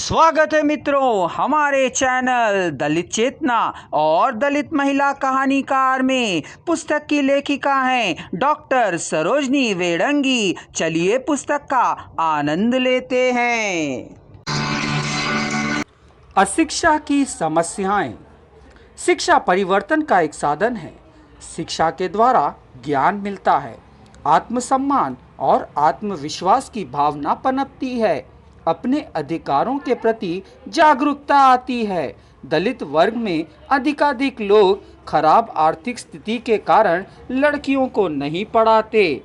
स्वागत है मित्रों हमारे चैनल दलित चेतना और दलित महिला कहानीकार में। पुस्तक की लेखिका हैं डॉक्टर सरोजनी वेडंगी। चलिए पुस्तक का आनंद लेते हैं। अशिक्षा की समस्याएं। शिक्षा परिवर्तन का एक साधन है। शिक्षा के द्वारा ज्ञान मिलता है, आत्मसम्मान और आत्मविश्वास की भावना पनपती है, अपने अधिकारों के प्रति जागरूकता आती है। दलित वर्ग में अधिकाधिक लोग खराब आर्थिक स्थिति के कारण लड़कियों को नहीं पढ़ाते,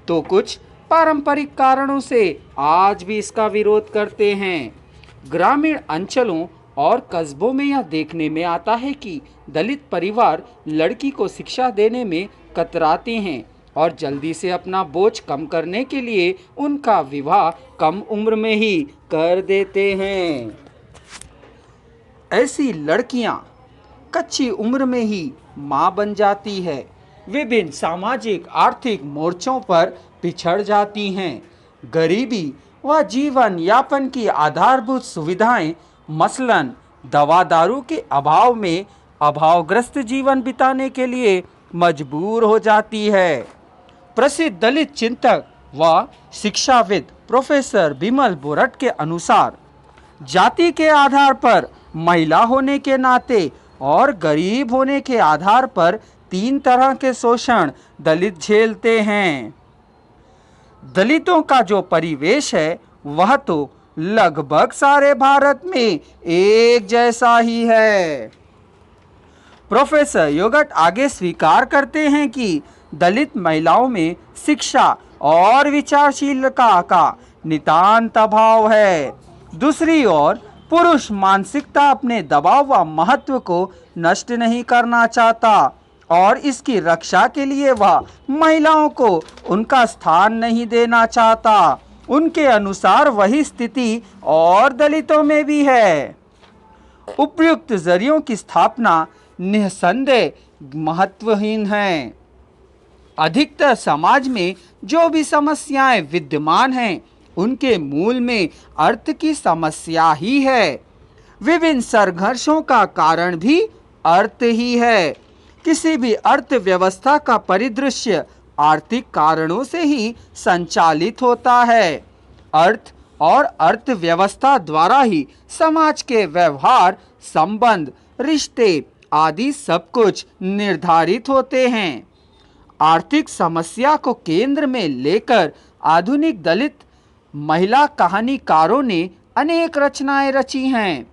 तो कुछ पारंपरिक कारणों से आज भी इसका विरोध करते हैं। ग्रामीण अंचलों और कस्बों में यह देखने में आता है कि दलित परिवार लड़की को शिक्षा देने में कतराते हैं और जल्दी से अपना बोझ कम करने के लिए उनका विवाह कम उम्र में ही कर देते हैं। ऐसी लड़कियां कच्ची उम्र में ही मां बन जाती है, विभिन्न सामाजिक आर्थिक मोर्चों पर पिछड़ जाती हैं। गरीबी व जीवन यापन की आधारभूत सुविधाएं मसलन दवा दारू के अभाव में अभावग्रस्त जीवन बिताने के लिए मजबूर हो जाती है। प्रसिद्ध दलित चिंतक व शिक्षाविद प्रोफेसर बिमल बोरट के अनुसार जाति के आधार पर महिला होने के नाते और गरीब होने के आधार पर 3 तरह के शोषण दलित झेलते हैं। दलितों का जो परिवेश है वह तो लगभग सारे भारत में एक जैसा ही है। प्रोफेसर योगट आगे स्वीकार करते हैं कि दलित महिलाओं में शिक्षा और विचारशीलता का नितांत अभाव है। दूसरी ओर पुरुष मानसिकता अपने दबाव व महत्व को नष्ट नहीं करना चाहता और इसकी रक्षा के लिए वह महिलाओं को उनका स्थान नहीं देना चाहता। उनके अनुसार वही स्थिति और दलितों में भी है। उपयुक्त जरियों की स्थापना निसंदेह महत्वहीन है। अधिकतर समाज में जो भी समस्याएं विद्यमान हैं उनके मूल में अर्थ की समस्या ही है। विभिन्न संघर्षों का कारण भी अर्थ ही है। किसी भी अर्थव्यवस्था का परिदृश्य आर्थिक कारणों से ही संचालित होता है। अर्थ और अर्थव्यवस्था द्वारा ही समाज के व्यवहार, संबंध, रिश्ते आदि सब कुछ निर्धारित होते हैं। आर्थिक समस्या को केंद्र में लेकर आधुनिक दलित महिला कहानीकारों ने अनेक रचनाएं रची हैं।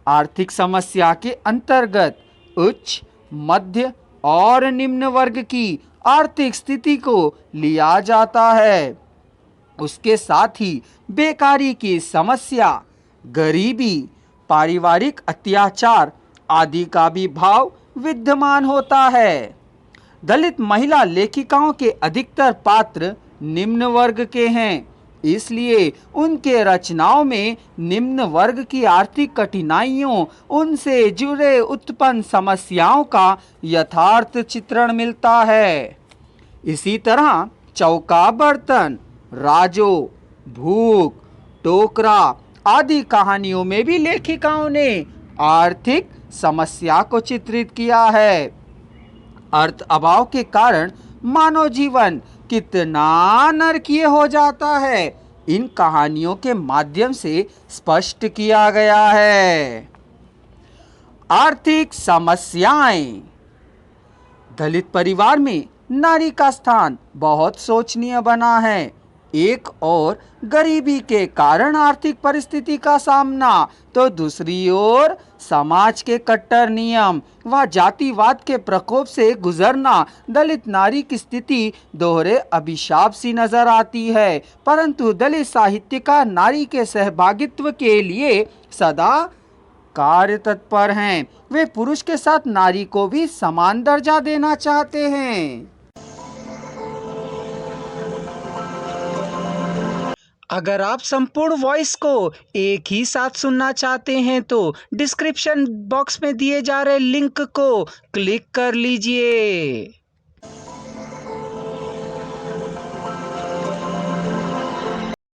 आर्थिक समस्या के अंतर्गत उच्च, मध्य और निम्न वर्ग की आर्थिक स्थिति को लिया जाता है। उसके साथ ही बेकारी की समस्या, गरीबी, पारिवारिक अत्याचार आदि का भी भाव विद्यमान होता है। दलित महिला लेखिकाओं के अधिकतर पात्र निम्न वर्ग के हैं, इसलिए उनके रचनाओं में निम्न वर्ग की आर्थिक कठिनाइयों, उनसे जुड़े उत्पन्न समस्याओं का यथार्थ चित्रण मिलता है। इसी तरह चौका बर्तन, राजो, भूख, टोकरा आदि कहानियों में भी लेखिकाओं ने आर्थिक समस्या को चित्रित किया है। अर्थ अभाव के कारण मानव जीवन कितना नरकीय हो जाता है, इन कहानियों के माध्यम से स्पष्ट किया गया है। आर्थिक समस्याएं। दलित परिवार में नारी का स्थान बहुत शोचनीय बना है। एक और गरीबी के कारण आर्थिक परिस्थिति का सामना, तो दूसरी ओर समाज के कट्टर नियम व जातिवाद के प्रकोप से गुजरना दलित नारी की स्थिति दोहरे अभिशाप सी नजर आती है। परंतु दलित साहित्यकार नारी के सहभागित्व के लिए सदा कार्य तत्पर हैं। वे पुरुष के साथ नारी को भी समान दर्जा देना चाहते हैं। अगर आप संपूर्ण वॉइस को एक ही साथ सुनना चाहते हैं तो डिस्क्रिप्शन बॉक्स में दिए जा रहे लिंक को क्लिक कर लीजिए।